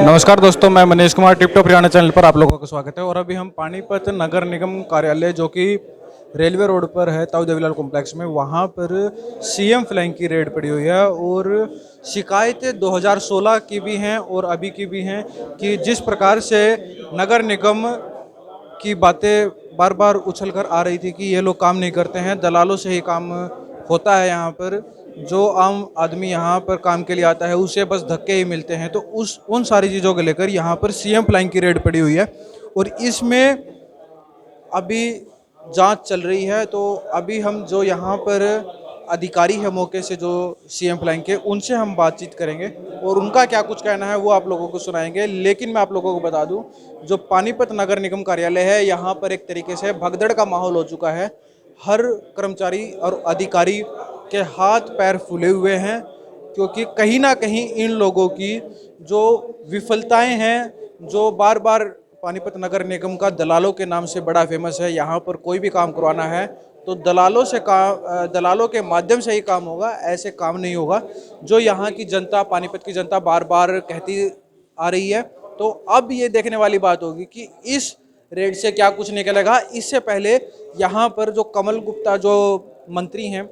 नमस्कार दोस्तों, मैं Manish Kumar tip top Haryana channel पर आप लोगों का स्वागत है। और अभी हम पानीपत नगर निगम कार्यालय जो कि रेलवे रोड पर है, ताऊ देवीलाल कॉम्प्लेक्स में, वहाँ पर सीएम फ्लैग की रेड पड़ी हुई है। और शिकायतें 2016 की भी हैं और अभी की भी हैं कि जिस प्रकार से नगर निगम की बातें बार बार उछल कर आ रही थी कि ये लोग काम नहीं करते हैं, दलालों से ही काम होता है। यहाँ पर जो आम आदमी यहाँ पर काम के लिए आता है उसे बस धक्के ही मिलते हैं। तो उन सारी चीज़ों को लेकर यहाँ पर सीएम फ्लाइंग की रेड पड़ी हुई है और इसमें अभी जांच चल रही है। तो अभी हम जो यहाँ पर अधिकारी है मौके से, जो सीएम फ्लाइंग के, उनसे हम बातचीत करेंगे और उनका क्या कुछ कहना है वो आप लोगों को सुनाएंगे। लेकिन मैं आप लोगों को बता दूं, जो पानीपत नगर निगम कार्यालय है, यहाँ पर एक तरीके से भगदड़ का माहौल हो चुका है। हर कर्मचारी और अधिकारी के हाथ पैर फूले हुए हैं क्योंकि कहीं ना कहीं इन लोगों की जो विफलताएं हैं, जो बार बार पानीपत नगर निगम का दलालों के नाम से बड़ा फेमस है, यहाँ पर कोई भी काम करवाना है तो दलालों से काम, दलालों के माध्यम से ही काम होगा, ऐसे काम नहीं होगा जो यहाँ की जनता, पानीपत की जनता बार बार कहती आ रही है। तो अब ये देखने वाली बात होगी कि इस रेड से क्या कुछ निकलेगा। इससे पहले यहाँ पर जो कमल गुप्ता जो मंत्री हैं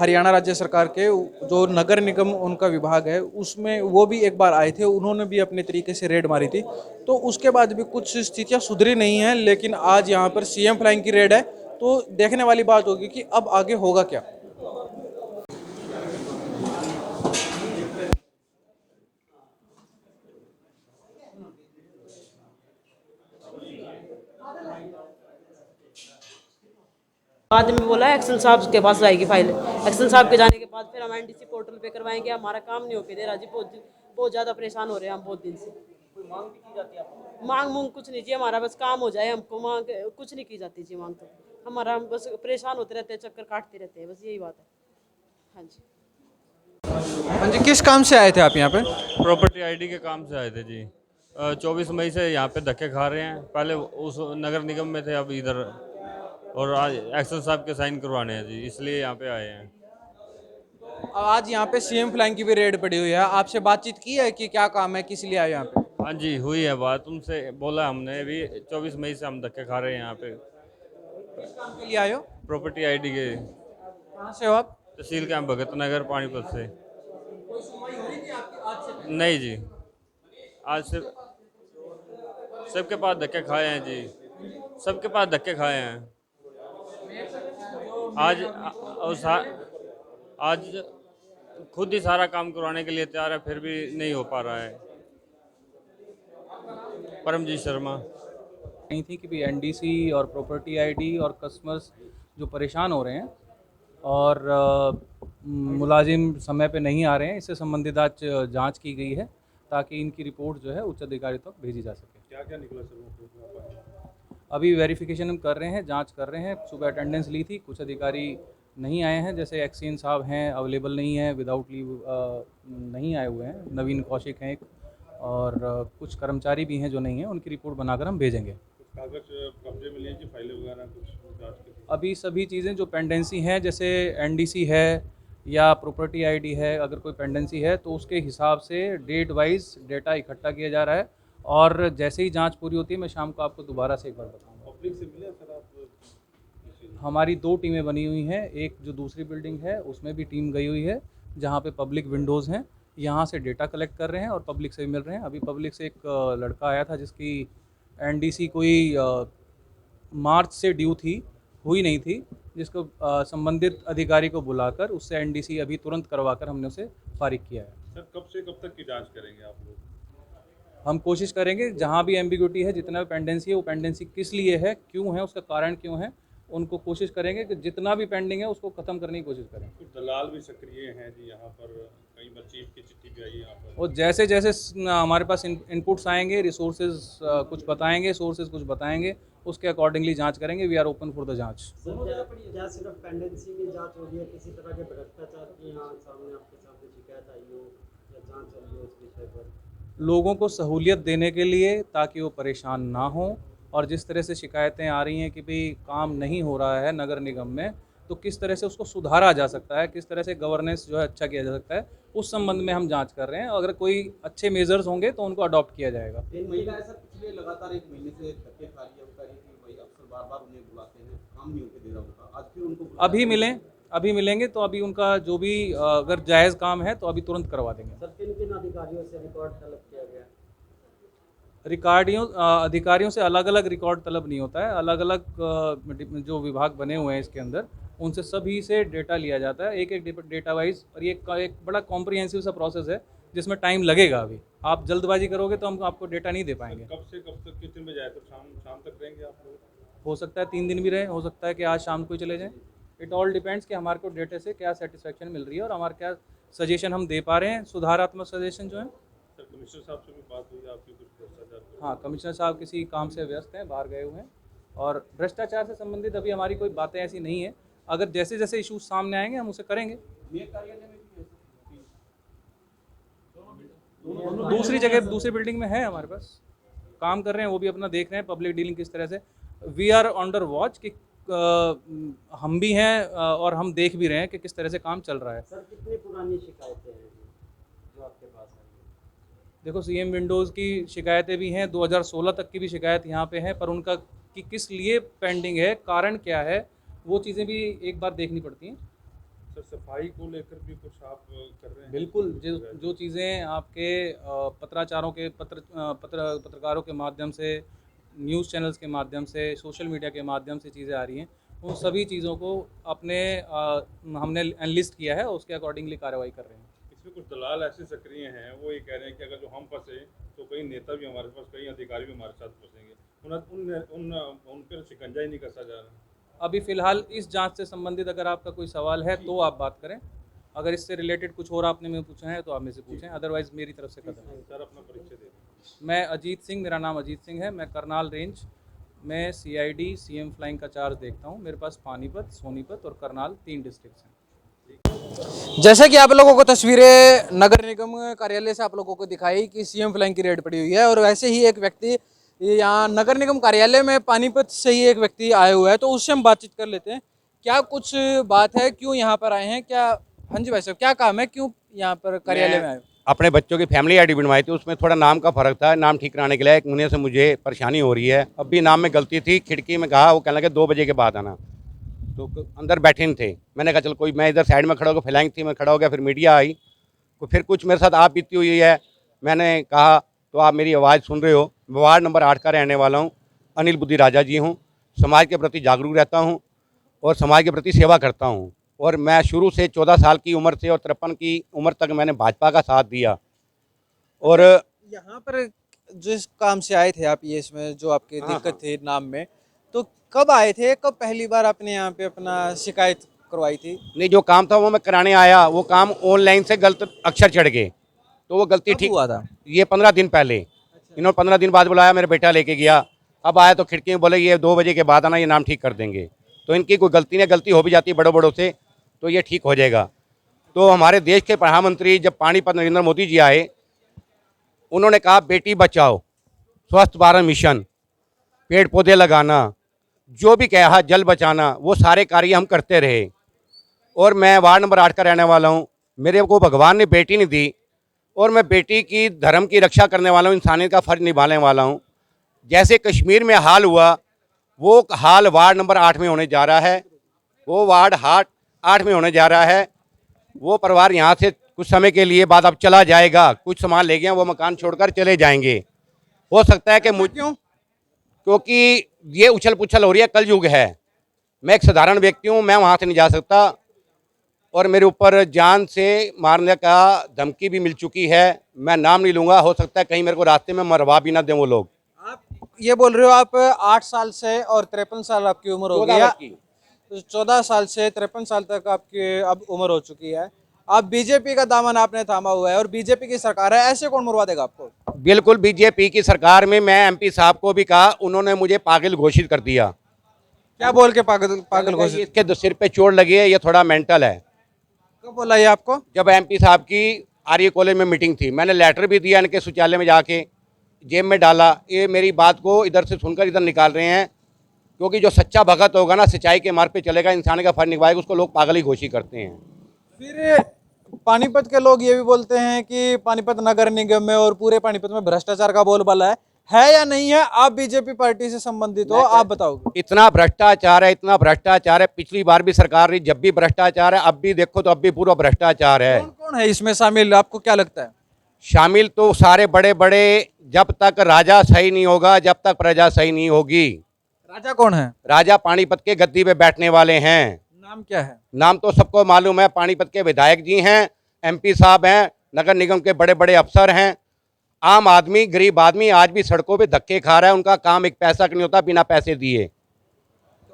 हरियाणा राज्य सरकार के, जो नगर निगम उनका विभाग है, उसमें वो भी एक बार आए थे, उन्होंने भी अपने तरीके से रेड मारी थी। तो उसके बाद भी कुछ स्थितियां सुधरी नहीं हैं। लेकिन आज यहाँ पर सीएम फ्लाइंग की रेड है तो देखने वाली बात होगी कि अब आगे होगा क्या। बाद में बोला एक्सेल साहब के पास जाएगी फाइल। एक्सेल साहब के जाने के बाद फिर हम एनडीसी पोर्टल पे करवाएंगे। हमारा काम नहीं हो पे दे रहा जी, बहुत ज़्यादा परेशान हो रहे हैं हम बहुत दिन से। कोई मांग भी की जाती है आपको? मांग कुछ नहीं जी, हमारा बस काम हो जाए, हमको मांग कुछ नहीं की जाती जी। मांग तो हमारा, हम बस परेशान होते रहते हैं, चक्कर काटते रहते हैं, बस यही बात है। हाँ जी। हाँ जी, किस काम से आए थे आप यहाँ पे? प्रॉपर्टी आईडी के काम से आए थे जी। 24 मई से यहाँ पे धक्के खा रहे हैं। पहले उस नगर निगम में थे, अब इधर, और आज एक्सेल साहब के साइन करवाने हैं जी, इसलिए यहाँ पे आए हैं। आज यहाँ पे सीएम फ्लाइंग की भी रेड पड़ी हुई है, आपसे बातचीत की है कि क्या काम है, किस लिए आए यहाँ पे? हाँ जी, हुई है बात, उनसे बोला हमने भी। 24 मई से हम धक्के खा रहे हैं यहाँ पे। किस काम के लिए आए हो? प्रॉपर्टी आईडी के। कहाँ से हो आप? तहसील कैंप भगत नगर, पानीपत से। कोई सुनवाई हो रही थी आपकी आज से? नहीं जी, आज सिर्फ सबके पास धक्के खाए हैं जी, सबके पास धक्के खाए हैं। आज आज खुद ही सारा काम करवाने के लिए तैयार है, फिर भी नहीं हो पा रहा है। परमजीत शर्मा। नहीं थी कि भी एनडीसी और प्रॉपर्टी आईडी और कस्टमर्स जो परेशान हो रहे हैं और मुलाजिम समय पे नहीं आ रहे हैं, इससे संबंधित आज जांच की गई है ताकि इनकी रिपोर्ट जो है उच्च अधिकारी तक भेजी जा सके। क्या क्या निकला सर? अभी वेरिफिकेशन हम कर रहे हैं, जांच कर रहे हैं। सुबह अटेंडेंस ली थी, कुछ अधिकारी नहीं आए हैं, जैसे एक्सीन साहब हैं अवेलेबल नहीं है, विदाउट लीव नहीं आए हुए हैं, नवीन कौशिक हैं एक, और कुछ कर्मचारी भी हैं जो नहीं हैं, उनकी रिपोर्ट बनाकर हम भेजेंगे। कुछ कागज कब्जे में लिए जी, फाइलें वगैरह कुछ जांच की थी? अभी सभी चीज़ें जो पेंडेंसी हैं, जैसे एनडीसी है या प्रॉपर्टी आईडी है, अगर कोई पेंडेंसी है तो उसके हिसाब से डेट वाइज डेटा इकट्ठा किया जा रहा है और जैसे ही जांच पूरी होती है मैं शाम को आपको दोबारा से एक बार बताऊंगा। पब्लिक से मिले सर आप? हमारी 2 टीमें बनी हुई हैं, एक जो दूसरी बिल्डिंग है उसमें भी टीम गई हुई है जहाँ पे पब्लिक विंडोज़ हैं, यहाँ से डेटा कलेक्ट कर रहे हैं और पब्लिक से भी मिल रहे हैं। अभी पब्लिक से एक लड़का आया था जिसकी एनडीसी कोई मार्च से ड्यू थी, हुई नहीं थी, जिसको संबंधित अधिकारी को बुलाकर उससे एनडीसी अभी तुरंत करवाकर हमने उसे फारिग किया है। सर कब से कब तक की जांच करेंगे आप लोग? हम कोशिश करेंगे जहाँ भी एम्बिग्यूटी है, जितना भी पेंडेंसी है, वो पेंडेंसी किस लिए है, क्यों है, उसका कारण क्यों है, उनको कोशिश करेंगे कि जितना भी पेंडिंग है उसको ख़त्म करने की कोशिश करें। कुछ दलाल भी सक्रिय हैं जी यहाँ पर, कई बार चीफ की चिट्ठी भी आई है यहाँ पर। और जैसे जैसे हमारे पास इनपुट्स आएंगे, रिसोर्सेज कुछ बताएंगे, सोर्सेज कुछ बताएंगे, उसके अकॉर्डिंगली जांच करेंगे। We are open for the जांच। क्या सिर्फ पेंडेंसी की जांच होगी या किसी तरह के भ्रष्टाचार की यहाँ सामने आपके सामने शिकायत आई हो या जांच चल रही हो उस विषय पर? लोगों को सहूलियत देने के लिए, ताकि वो परेशान ना हो, और जिस तरह से शिकायतें आ रही हैं कि भाई काम नहीं हो रहा है नगर निगम में, तो किस तरह से उसको सुधारा जा सकता है, किस तरह से गवर्नेंस जो है अच्छा किया जा सकता है, उस संबंध में हम जांच कर रहे हैं। अगर कोई अच्छे मेजर्स होंगे तो उनको अडॉप्ट किया जाएगा। एक महिला ऐसा पिछले लगातार 1 महीने से धक्के खा रही है, वो कह रही है कि भाई अफसर बार बार उन्हें बुलाते हैं, काम नहीं होके दे रहा उनका, आज फिर उनको अभी मिलेंगे तो अभी उनका जो भी अगर जायज़ काम है तो अभी तुरंत करवा देंगे। सर किन किन अधिकारियों से रिकॉर्ड तलब किया गया? अधिकारियों से अलग अलग रिकॉर्ड तलब नहीं होता है, अलग अलग जो विभाग बने हुए हैं इसके अंदर उनसे सभी से डेटा लिया जाता है, एक एक डेटा वाइज। और ये एक बड़ा कॉम्प्रिहेंसिव सा प्रोसेस है जिसमें टाइम लगेगा। अभी आप जल्दबाजी करोगे तो हम आपको डेटा नहीं दे पाएंगे। कब से कब तक, कितने बजे आए तो शाम तक रहेंगे आप लोग? हो सकता है 3 दिन भी रहे, हो सकता है कि आज शाम को ही चले जाएं। इट ऑल डिपेंड्स कि हमारे को डेटा से क्या सेटिस्फेक्शन मिल रही है और हमारे क्या सजेशन हम दे पा रहे हैं, सुधारात्मक सजेशन जो है। सर कमिश्नर साहब से भी बात हुई आपकी कुछ भ्रष्टाचार को? हाँ, कमिश्नर साहब किसी काम से व्यस्त हैं, बाहर गए हुए हैं, और भ्रष्टाचार से संबंधित अभी हमारी कोई बातें ऐसी नहीं है। अगर जैसे जैसे इशूज सामने आएंगे हम उसे करेंगे। दूसरी बिल्डिंग में है हमारे पास, काम कर रहे हैं, वो भी अपना देख रहे हैं पब्लिक डीलिंग किस तरह से। वी आर अंडर वॉच कि हम भी हैं और हम देख भी रहे हैं कि किस तरह से काम चल रहा है। सर कितनी पुरानी शिकायतें हैं जो आपके पास आई हैं? देखो, सीएम विंडोज़ की शिकायतें भी हैं, 2016 तक की भी शिकायत यहाँ पे है, पर उनका कि किस लिए पेंडिंग है, कारण क्या है, वो चीज़ें भी एक बार देखनी पड़ती हैं। सर सफाई को लेकर भी कुछ आप कर रहे हैं? बिल्कुल, जो चीज़ें आपके पत्राचारों के पत्रकारों के माध्यम से, न्यूज़ चैनल्स के माध्यम से, सोशल मीडिया के माध्यम से चीज़ें आ रही हैं, उन सभी चीज़ों को अपने हमने एनलिस्ट किया है, उसके अकॉर्डिंगली कार्रवाई कर रहे हैं। इसमें कुछ दलाल ऐसे सक्रिय हैं, वो ये कह रहे हैं कि अगर जो हम फंसे तो कई नेता भी हमारे पास, कई अधिकारी भी हमारे साथ फंसेंगे, उन पर शिकंजा ही नहीं कसा जा रहा। अभी फ़िलहाल इस जांच से संबंधित अगर आपका कोई सवाल है तो आप बात करें, अगर इससे रिलेटेड कुछ और आपने मुझे पूछा है तो आप मेरे से पूछें, अदरवाइज़ मेरी तरफ से खत्म है। सर अपना परिचय दें। मैं अजीत सिंह, मेरा नाम अजीत सिंह है, मैं करनाल रेंज में CID CM फ्लाइंग का चार्ज देखता हूँ। मेरे पास पानीपत, सोनीपत और करनाल 3 डिस्ट्रिक्ट्स हैं। जैसे कि आप लोगों को तस्वीरें नगर निगम कार्यालय से आप लोगों को दिखाई कि सीएम फ्लाइंग की रेड पड़ी हुई है, और वैसे ही एक व्यक्ति यहाँ नगर निगम कार्यालय में पानीपत से ही एक व्यक्ति आए हुए हैं, तो उससे हम बातचीत कर लेते हैं। क्या कुछ बात है, क्यों यहाँ पर आए हैं, क्या? हाँ जी भाई साहब, क्या काम है, क्यों यहाँ पर कार्यालय में आए? अपने बच्चों की फैमिली आईडी बनवाई थी, उसमें थोड़ा नाम का फ़र्क था, नाम ठीक कराने के लिए 1 महीने से मुझे परेशानी हो रही है। अब भी नाम में गलती थी, खिड़की में कहा, वो कहने लगे 2 बजे के बाद आना, तो अंदर बैठे नहीं थे। मैंने कहा चल कोई, मैं इधर साइड में खड़ा होकर फ्लैंक थी, मैं खड़ा हो गया, फिर मीडिया आई, तो फिर कुछ मेरे साथ आप बीती हुई है। मैंने कहा तो आप मेरी आवाज़ सुन रहे हो, वार्ड नंबर 8 का रहने वाला हूँ, अनिल बुद्धि राजा जी हूँ, समाज के प्रति जागरूक रहता हूँ और समाज के प्रति सेवा करता हूँ। और मैं शुरू से 14 साल की उम्र से और 53 की उम्र तक मैंने भाजपा का साथ दिया। और यहाँ पर जिस काम से आए थे आप, ये इसमें जो आपकी दिक्कत थी नाम में, तो कब आए थे, कब पहली बार आपने यहाँ पे अपना शिकायत करवाई थी? नहीं, जो काम था वो मैं कराने आया, वो काम ऑनलाइन से गलत अक्षर चढ़ गए, तो वो गलती ठीक हुआ था। ये 15 दिन पहले। इन्होंने 15 दिन बाद बुलाया, मेरा बेटा लेके गया, अब आया तो खिड़की में बोले ये 2 बजे के बाद आना, ये नाम ठीक कर देंगे। तो इनकी कोई गलती नहीं, गलती हो भी जाती है बड़ों बड़ों से, तो ये ठीक हो जाएगा। तो हमारे देश के प्रधानमंत्री जब पानीपत नरेंद्र मोदी जी आए, उन्होंने कहा बेटी बचाओ, स्वस्थ भारत मिशन, पेड़ पौधे लगाना, जो भी कहा, जल बचाना, वो सारे कार्य हम करते रहे। और मैं वार्ड नंबर 8 का रहने वाला हूँ, मेरे को भगवान ने बेटी नहीं दी, और मैं बेटी की धर्म की रक्षा करने वाला हूँ, इंसानियत का फ़र्ज निभाने वाला हूँ। जैसे कश्मीर में हाल हुआ, वो हाल वार्ड नंबर 8 में होने जा रहा है, वो वार्ड 8 में होने जा रहा है। वो परिवार यहाँ से कुछ समय के लिए बाद अब चला जाएगा, कुछ सामान ले गए, वो मकान छोड़कर चले जाएंगे। हो सकता है कि क्योंकि ये उछल पुछल हो रही है, कल युग है। मैं एक साधारण व्यक्ति हूँ, मैं वहाँ से नहीं जा सकता, और मेरे ऊपर जान से मारने का धमकी भी मिल चुकी है। मैं नाम नहीं लूँगा, हो सकता है कहीं मेरे को रास्ते में मरवा भी ना दें वो लोग। आप ये बोल रहे हो आप 8 साल से, और 53 साल आपकी उम्र हो गई है, 14 साल से 53 साल तक आपकी अब उम्र हो चुकी है, आप बीजेपी का दामन आपने थामा हुआ है और बीजेपी की सरकार है, ऐसे कौन मरवा देगा आपको? बिल्कुल, बीजेपी की सरकार में मैं MP साहब को भी कहा, उन्होंने मुझे पागल घोषित कर दिया। क्या बोल के पागल घोषित? इसके सिर पे चोट लगी है, ये थोड़ा मेंटल है। कब बोला ये आपको? जब MP साहब की आर्य कॉलेज में मीटिंग थी, मैंने लेटर भी दिया इनके शौचालय में जाके, जेब में डाला। ये मेरी बात को इधर से सुनकर इधर निकाल रहे हैं, क्योंकि जो सच्चा भगत होगा ना, सच्चाई के मार्ग पे चलेगा, इंसान का फर्ज निभाएगा, उसको लोग पागल ही घोषित करते हैं। फिर पानीपत के लोग ये भी बोलते हैं कि पानीपत नगर निगम में और पूरे पानीपत में भ्रष्टाचार का बोलबाला है या नहीं है? आप बीजेपी पार्टी से संबंधित हो, आप बताओगे। इतना भ्रष्टाचार है, इतना भ्रष्टाचार है, पिछली बार भी सरकार रही, जब भी भ्रष्टाचार है, अब भी देखो तो अब भी पूरा भ्रष्टाचार है। कौन कौन है इसमें शामिल, आपको क्या लगता है? शामिल तो सारे बड़े बड़े, जब तक राजा सही नहीं होगा, जब तक प्रजा सही नहीं होगी। राजा कौन है? राजा पानीपत के गद्दी पे बैठने वाले हैं। नाम क्या है? नाम तो सबको मालूम है, पानीपत के विधायक जी हैं, MP साहब हैं, नगर निगम के बड़े बड़े अफसर हैं। आम आदमी, गरीब आदमी आज भी सड़कों पे धक्के खा रहा है, उनका काम एक पैसा का नहीं होता बिना पैसे दिए।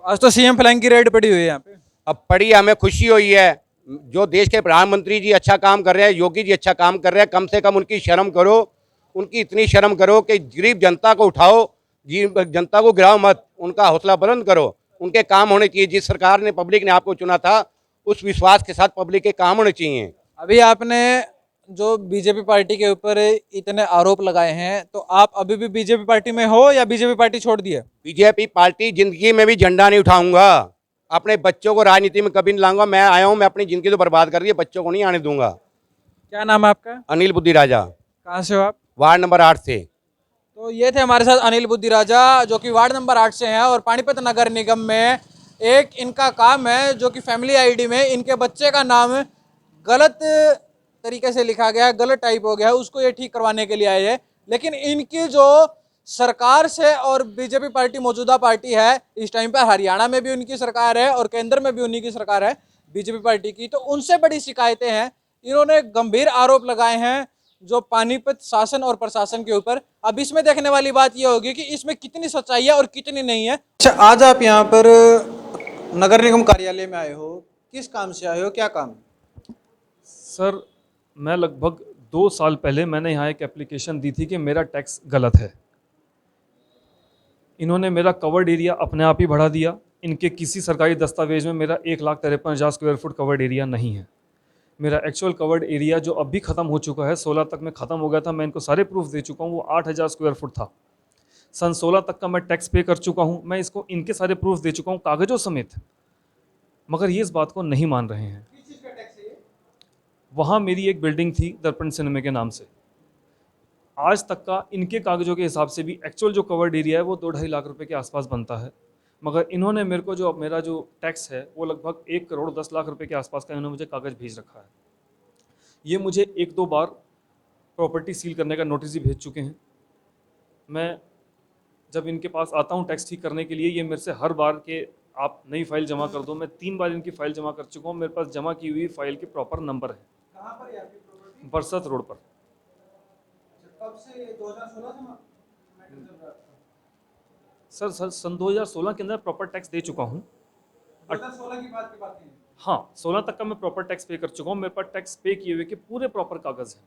आज तो सीएम फ्लैंक की रेड पड़ी हुई है यहाँ पे। अब पड़ी, हमें खुशी हुई है, जो देश के प्रधानमंत्री जी अच्छा काम कर रहे हैं, योगी जी अच्छा काम कर रहे हैं, कम से कम उनकी शर्म करो, उनकी इतनी शर्म करो कि गरीब जनता को उठाओ, जनता को गिराओ मत, उनका हौसला बुलंद करो, उनके काम होने चाहिए। जिस सरकार ने, पब्लिक ने आपको चुना था, उस विश्वास के साथ पब्लिक के काम होने चाहिए। अभी आपने जो बीजेपी पार्टी के ऊपर इतने आरोप लगाए हैं, तो आप अभी भी बीजेपी पार्टी में हो या बीजेपी पार्टी छोड़ दी है? बीजेपी पार्टी, जिंदगी में भी झंडा नहीं उठाऊंगा, अपने बच्चों को राजनीति में कभी नहीं लाऊंगा। मैं आया हूं, मैं अपनी जिंदगी तो बर्बाद कर दी है, बच्चों को नहीं आने दूंगा। क्या नाम है आपका? अनिल बुद्धि राजा, कहाँ से हो आप? वार्ड नंबर 8 से। तो ये थे हमारे साथ अनिल बुद्धि राजा, जो कि वार्ड नंबर 8 से हैं और पानीपत नगर निगम में एक इनका काम है जो कि फैमिली आईडी में इनके बच्चे का नाम गलत तरीके से लिखा गया है, गलत टाइप हो गया है, उसको ये ठीक करवाने के लिए आए हैं। लेकिन इनकी जो सरकार से, और बीजेपी पार्टी मौजूदा पार्टी है इस टाइम पर, हरियाणा में भी उनकी सरकार है और केंद्र में भी उन्हीं की सरकार है बीजेपी पार्टी की, तो उनसे बड़ी शिकायतें हैं। इन्होंने गंभीर आरोप लगाए हैं जो पानीपत शासन और प्रशासन के ऊपर। अब इसमें देखने वाली बात यह होगी कि इसमें कितनी सच्चाई है और कितनी नहीं है। अच्छा, आज आप यहाँ पर नगर निगम कार्यालय में आए हो, किस काम से आए हो, क्या काम? सर, मैं लगभग 2 साल पहले मैंने यहाँ एक एप्लीकेशन दी थी कि मेरा टैक्स गलत है। इन्होंने मेरा कवर्ड एरिया अपने आप ही बढ़ा दिया। इनके किसी सरकारी दस्तावेज में मेरा 1,53,000 स्क्वायर फुट कवर्ड एरिया नहीं है। मेरा एक्चुअल कवर्ड एरिया जो अब भी ख़त्म हो चुका है, 16 तक में ख़त्म हो गया था, मैं इनको सारे प्रूफ दे चुका हूँ, वो 8,000 स्क्वायर फुट था। सन 16 तक का मैं टैक्स पे कर चुका हूँ, मैं इसको इनके सारे प्रूफ दे चुका हूँ कागज़ों समेत, मगर ये इस बात को नहीं मान रहे हैं। वहाँ मेरी एक बिल्डिंग थी दर्पण सिनेमा के नाम से, आज तक का इनके कागज़ों के हिसाब से भी एक्चुअल जो कवर्ड एरिया है वो 2-2.5 लाख रुपए के आसपास बनता है, मगर इन्होंने मेरे को जो मेरा जो टैक्स है वो लगभग 1,10,00,000 रुपए के आसपास का इन्होंने मुझे कागज़ भेज रखा है। ये मुझे 1-2 बार प्रॉपर्टी सील करने का नोटिस भी भेज चुके हैं। मैं जब इनके पास आता हूँ टैक्स ठीक करने के लिए, ये मेरे से हर बार के आप नई फाइल जमा कर दो। मैं 3 बार इनकी फ़ाइल जमा कर चुका हूँ, मेरे पास जमा की हुई फाइल के प्रॉपर नंबर है। कहाँ पर है आपकी प्रॉपर्टी? बरसत रोड पर। कब से? 2016 से सर सन 2016 के अंदर प्रॉपर टैक्स दे चुका हूँ। 2016 की बात है। हाँ, 16 तक का मैं प्रॉपर टैक्स पे कर चुका हूँ, मेरे पास टैक्स पे किए हुए के पूरे प्रॉपर कागज़ हैं।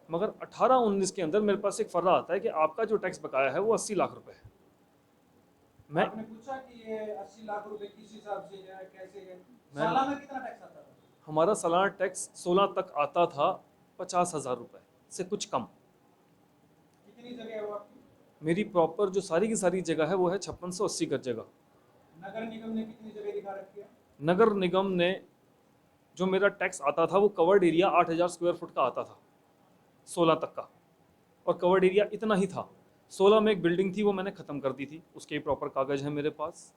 मगर 18-19 के अंदर मेरे पास एक फर्रा आता है कि आपका जो टैक्स बकाया है वो 80 लाख रुपए है। आपने पूछा कि ये 80 लाख रुपए किस हिसाब से है, कैसे है? सालाना कितना टैक्स आता था? हमारा सालाना टैक्स 16 तक आता था 50,000 रुपये से कुछ कम। कितनी जगह है वो आपकी? मेरी प्रॉपर जो सारी की सारी जगह है वो है 5680 गज जगह। नगर निगम ने कितनी जगह दिखा रखी है? नगर निगम ने जो मेरा टैक्स आता था वो कवर्ड एरिया 8,000 स्क्वायर फुट का आता था 16 तक का, और कवर्ड एरिया इतना ही था। 16 में एक बिल्डिंग थी वो मैंने ख़त्म कर दी थी, उसके प्रॉपर कागज़ हैं मेरे पास।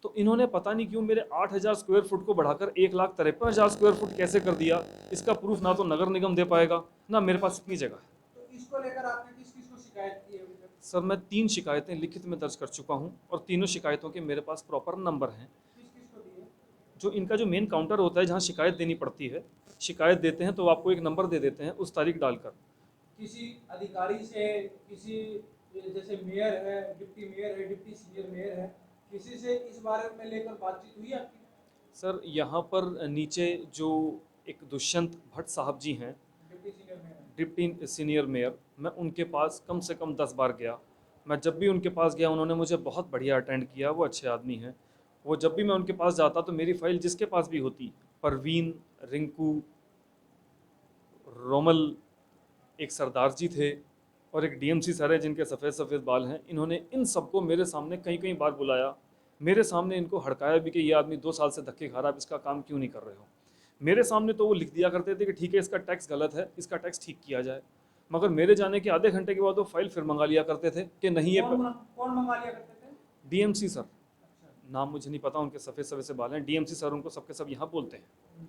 तो इन्होंने पता नहीं क्यों मेरे 8,000 स्क्वायर फुट को बढ़ाकर 1,53,000 स्क्वायर फुट कैसे कर दिया। इसका प्रूफ ना तो नगर निगम दे पाएगा, ना मेरे पास इतनी जगह है। तो इसको लेकर आपने किस किस को शिकायत की है अभी तक? सर, मैं 3 शिकायतें लिखित में दर्ज कर चुका हूँ और तीनों शिकायतों के मेरे पास प्रॉपर नंबर हैं। किस किस को दिए? जो इनका जो मेन काउंटर होता है जहाँ शिकायत देनी पड़ती है, शिकायत देते हैं तो आपको एक नंबर दे देते हैं उस तारीख डालकर। किसी अधिकारी से, किसी जैसे मेयर है, डिप्टी मेयर है, डिप्टी सीनियर मेयर है, किसी से इस बारे में लेकर बातचीत हुई आपकी? सर, यहाँ पर नीचे जो एक दुष्यंत भट्ट साहब जी हैं, deputy senior mayor. Deputy senior mayor, मैं उनके पास कम से कम 10 बार गया। मैं जब भी उनके पास गया उन्होंने मुझे बहुत बढ़िया अटेंड किया, वो अच्छे आदमी हैं। वो जब भी मैं उनके पास जाता तो मेरी फ़ाइल जिसके पास भी होती, परवीन, रिंकू, रोमल, एक सरदार जी थे और एक डीएमसी सर है जिनके सफ़ेद सफ़ेद बाल हैं, इन्होंने इन सबको मेरे सामने कई कई बार बुलाया, मेरे सामने इनको हड़काया भी कि ये आदमी 2 साल से धक्के खा रहा है, आप इसका काम क्यों नहीं कर रहे हो। मेरे सामने तो वो लिख दिया करते थे कि ठीक है इसका टैक्स गलत है, इसका टैक्स ठीक किया जाए, मगर मेरे जाने के आधे घंटे के बाद वो फाइल फिर मंगा लिया करते थे कि नहीं ये कौन मंगा लिया करते थे? डीएमसी सर, नाम मुझे नहीं पता, उनके सफ़ेद सफ़ेद से बाल हैं, डीएमसी सर उनको सबके सब यहाँ बोलते हैं।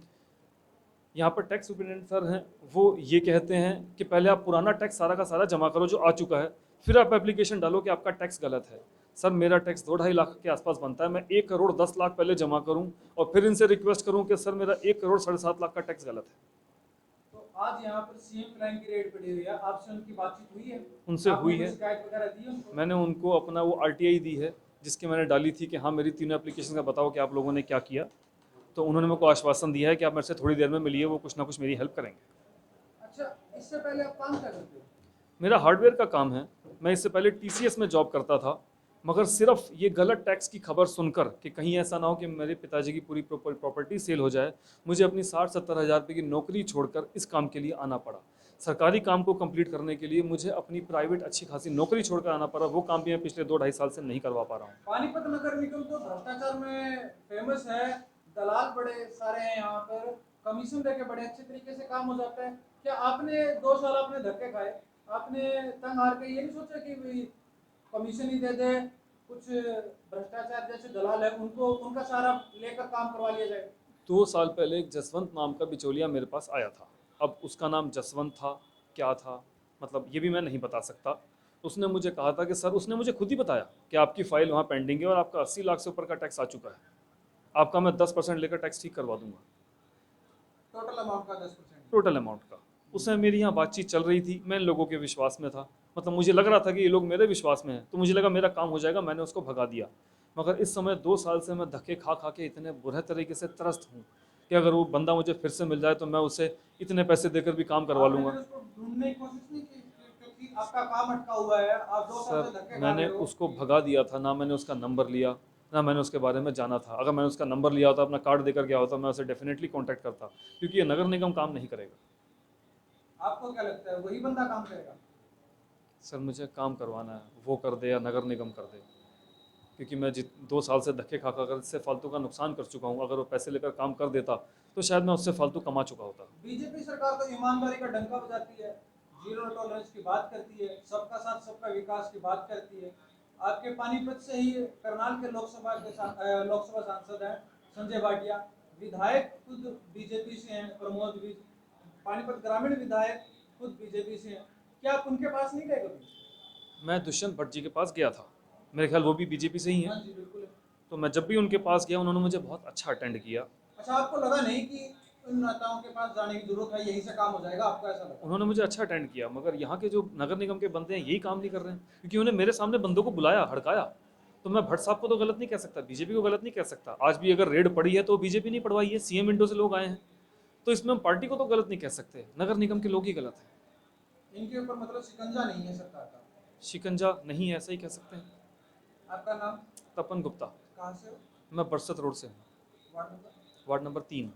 यहाँ पर टैक्स सुपरिटेंडेंट सर हैं, वो ये कहते हैं कि पहले आप पुराना टैक्स सारा का सारा जमा करो जो आ चुका है, फिर आप एप्लीकेशन डालो कि आपका टैक्स गलत है। सर मेरा टैक्स 2-2.5 लाख के आसपास बनता है, मैं 1 करोड़ 10 लाख पहले जमा करूं और फिर इनसे रिक्वेस्ट करूं कि सर मेरा 1 करोड़ 7.5 लाख का टैक्स गलत है। तो आज यहाँ पर सीएम फ्लैंक की रेड पड़ी हुई है, आपसे उनकी बातचीत हुई है? उनसे आपने हुई कोई है, शिकायत वगैरह दी है उनको? मैंने उनको अपना वो आरटीआई दी है जिसके मैंने डाली थी कि हाँ मेरी तीनों एप्लीकेशन का बताओ कि आप लोगों ने क्या किया, तो उन्होंने मेरे को आश्वासन दिया है कि आप मेरे से थोड़ी देर में मिलिए, वो कुछ ना कुछ मेरी हेल्प करेंगे। अच्छा, इससे पहले आप काम क्या करते हो? मेरा हार्डवेयर का काम है, मैं इससे पहले टीसीएस में जॉब करता था, मगर सिर्फ ये गलत टैक्स की खबर सुनकर कि कहीं ऐसा ना हो कि मेरे पिताजी की पूरी प्रॉपर्टी सेल हो जाए, मुझे अपनी 60-70 हज़ार रुपये की नौकरी छोड़कर इस काम के लिए आना पड़ा। सरकारी काम को कंप्लीट करने के लिए मुझे अपनी प्राइवेट अच्छी खासी नौकरी छोड़कर आना पड़ा, वो काम भी मैं पिछले 2-2.5 साल से नहीं करवा पा रहा हूँ। पानीपत नगर निगम तो भ्रष्टाचार में फेमस है, दलाल बड़े सारे हैं यहाँ पर, कमीशन देके बड़े अच्छे तरीके से काम हो जाता है। क्या आपने 2 साल आपने धक्के खाए, आपने तंग हार के ये नहीं सोचा कि भाई कमीशन ही दे दे, कुछ भ्रष्टाचार जैसे दलाल है उनको उनका सारा लेकर काम करवा लिया जाए? 2 साल पहले एक जसवंत नाम का बिचौलिया मेरे पास आया था, अब उसका नाम जसवंत था क्या था मतलब ये भी मैं नहीं बता सकता। उसने मुझे कहा था कि सर, उसने मुझे खुद ही बताया कि आपकी फ़ाइल वहाँ पेंडिंग है और आपका 80 लाख से ऊपर का टैक्स आ चुका है, आपका मैं 10% लेकर टैक्स ठीक करवा दूंगा। टोटल अमाउंट का 10%? टोटल अमाउंट का। उस समय मेरी यहाँ बातचीत चल रही थी, मैं इन लोगों के विश्वास में था, मतलब मुझे लग रहा था कि ये लोग मेरे विश्वास में हैं, तो मुझे लगा मेरा काम हो जाएगा, मैंने उसको भगा दिया। मगर इस समय 2 साल से मैं धक्के खा खा के इतने बुरे तरीके से त्रस्त हूँ कि अगर वो बंदा मुझे फिर से मिल जाए तो मैं उसे इतने पैसे देकर भी काम करवा लूँगा। आपने उसको ढूंढने की कोशिश नहीं की क्योंकि आपका काम अटका हुआ है, आप 2 साल से सर धक्के खा मैंने रहे हो? उसको भगा दिया था, ना मैंने उसका नंबर लिया, ना मैंने उसके बारे में जाना था। अगर मैंने उसका नंबर लिया होता, अपना कार्ड देकर गया होता, मैं उसे डेफिनेटली कॉन्टैक्ट करता, क्योंकि ये नगर निगम काम नहीं करेगा। आपको क्या लगता है वही बंदा काम करेगा? सर मुझे काम करवाना है, वो कर दे या नगर निगम कर दे, क्योंकि मैं 2 साल से धक्के खा कर इससे फालतू का नुकसान कर चुका हूँ। अगर वो पैसे लेकर काम कर देता तो शायद मैं उससे फालतू कमा चुका होता। बीजेपी सरकार तो ईमानदारी का डंका बजाती है, जीरो टॉलरेंस की बात करती है, सबका साथ सबका विकास की बात करती है। आपके पानीपत से ही करनाल के लोकसभा सांसद हैं संजय भाटिया, विधायक खुद बीजेपी से हैं, प्रमोद भी पानीपत ग्रामीण विधायक खुद बीजेपी से हैं। क्या आप उनके पास नहीं गए कभी? मैं दुष्यंत भट्ट जी के पास गया था, मेरे ख्याल वो भी बीजेपी से ही हैं। हाँ जी बिल्कुल। तो मैं जब भी उनके पास गया उन्होंने मुझे बहुत अच्छा अटेंड किया। अच्छा, आपको लगा नहीं कि उन नेताओं के पास जाने की जरूरत है, यहीं से काम हो जाएगा, आपको ऐसा लगा? उन्होंने मुझे अच्छा अटेंड किया, मगर यहाँ के जो नगर निगम के बंदे हैं यही काम नहीं कर रहे हैं, क्योंकि उन्हें मेरे सामने बंदों को बुलाया, हड़काया। तो मैं भट्ट साहब को तो गलत नहीं कह सकता, बीजेपी को गलत नहीं कह सकता। आज भी अगर रेड पड़ी है तो बीजेपी नहीं पड़वाई है, सीएम विंडो से लोग आए हैं, तो इसमें हम पार्टी को तो गलत नहीं कह सकते, नगर निगम के लोग ही गलत हैं। इनके ऊपर मतलब शिकंजा नहीं है सरकार का? शिकंजा नहीं है, ऐसा ही कह सकते हैं। आपका नाम? तपन गुप्ता। कहाँ से हो? मैं बरसत रोड से हूँ, वार्ड नंबर? Ward number 3।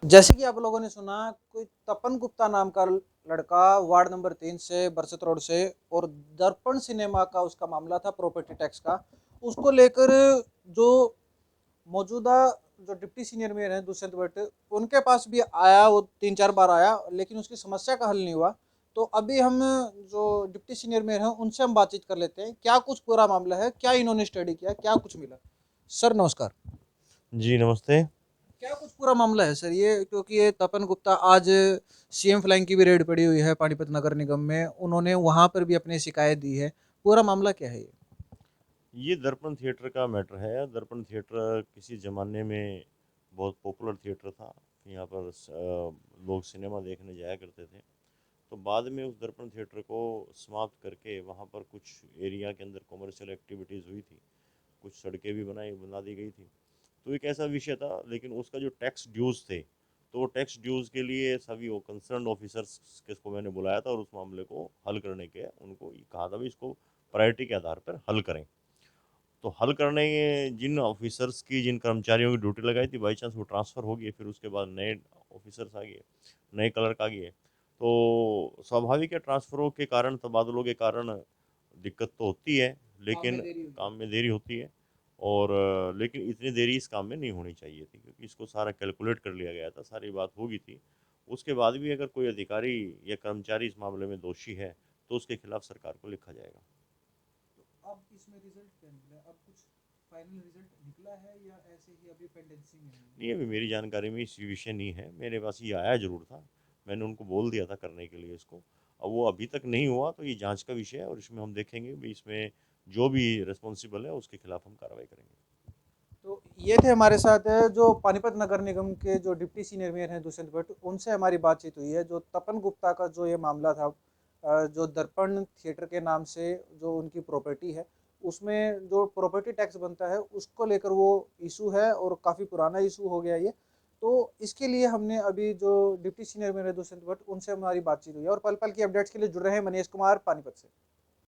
जैसे कि आप लोगों ने सुना, कोई तपन गुप्ता नाम का लड़का वार्ड नंबर 3 से बरसत रोड से, और दर्पण सिनेमा का उसका मामला था प्रॉपर्टी टैक्स का, उसको लेकर जो मौजूदा जो डिप्टी सीनियर मेयर हैं दुष्यंत भट्ट, उनके पास भी आया, वो 3-4 बार आया, लेकिन उसकी समस्या का हल नहीं हुआ। तो अभी हम जो डिप्टी सीनियर मेयर हैं उनसे हम बातचीत कर लेते हैं, क्या कुछ पूरा मामला है, क्या इन्होंने स्टडी किया, क्या कुछ मिला। सर नमस्कार। जी नमस्ते। क्या कुछ पूरा मामला है सर ये, क्योंकि ये तपन गुप्ता आज सीएम फ्लैंक की भी रेड पड़ी हुई है पानीपत नगर निगम में, उन्होंने वहां पर भी अपनी शिकायत दी है, पूरा मामला क्या है ये दर्पण थिएटर का मैटर है। दर्पण थिएटर किसी ज़माने में बहुत पॉपुलर थिएटर था, यहाँ पर लोग सिनेमा देखने जाया करते थे। तो बाद में उस दर्पण थिएटर को समाप्त करके वहाँ पर कुछ एरिया के अंदर कॉमर्शियल एक्टिविटीज़ हुई थी, कुछ सड़कें भी बना दी गई थी। तो एक ऐसा विषय था, लेकिन उसका जो टैक्स ड्यूज़ थे, तो वो टैक्स ड्यूज़ के लिए सभी वो कंसर्न ऑफिसर्स को मैंने बुलाया था और उस मामले को हल करने के उनको कहा था भी इसको प्रायोरिटी के आधार पर हल करें। तो हल करने जिन ऑफिसर्स की, जिन कर्मचारियों की ड्यूटी लगाई थी, बाई चांस वो ट्रांसफ़र हो गई, फिर उसके बाद नए ऑफिसर्स आ गए, नए क्लर्क आ गए। तो स्वाभाविक है ट्रांसफरों के कारण, तबादलों के कारण दिक्कत तो होती है, लेकिन काम में देरी होती है। और लेकिन इतनी देरी इस काम में नहीं होनी चाहिए थी, क्योंकि इसको सारा कैलकुलेट कर लिया गया था, सारी बात होगी थी। उसके बाद भी अगर कोई अधिकारी या कर्मचारी इस मामले में दोषी है तो उसके खिलाफ सरकार को लिखा जाएगा। अब इसमें रिजल्ट क्या निकला? अब कुछ फाइनल रिजल्ट निकला है या ऐसे ही अभी पेंडेंसी में है? नहीं, अभी मेरी जानकारी में इस विषय नहीं है, मेरे पास ये आया जरूर था, मैंने उनको बोल दिया था करने के लिए इसको। अब वो अभी तक नहीं हुआ तो ये जांच का विषय है, और इसमें हम देखेंगे भी इसमें जो भी रिस्पॉन्सिबल है उसके खिलाफ हम कार्रवाई करेंगे। तो ये थे हमारे साथ जो पानीपत नगर निगम के जो डिप्टी सीनियर मेयर हैं दुष्यंत भट्ट, उनसे हमारी बातचीत हुई है। जो तपन गुप्ता का जो ये मामला था, जो दर्पण थिएटर के नाम से जो उनकी प्रॉपर्टी है, उसमें जो प्रॉपर्टी टैक्स बनता है उसको लेकर वो इशू है और काफ़ी पुराना इशू हो गया ये। तो इसके लिए हमने अभी जो डिप्टी सीनियर मेयर है दुष्यंत भट्ट, उनसे हमारी बातचीत हुई है। और पल पल की अपडेट्स के लिए जुड़ रहे हैं मनीष कुमार पानीपत से।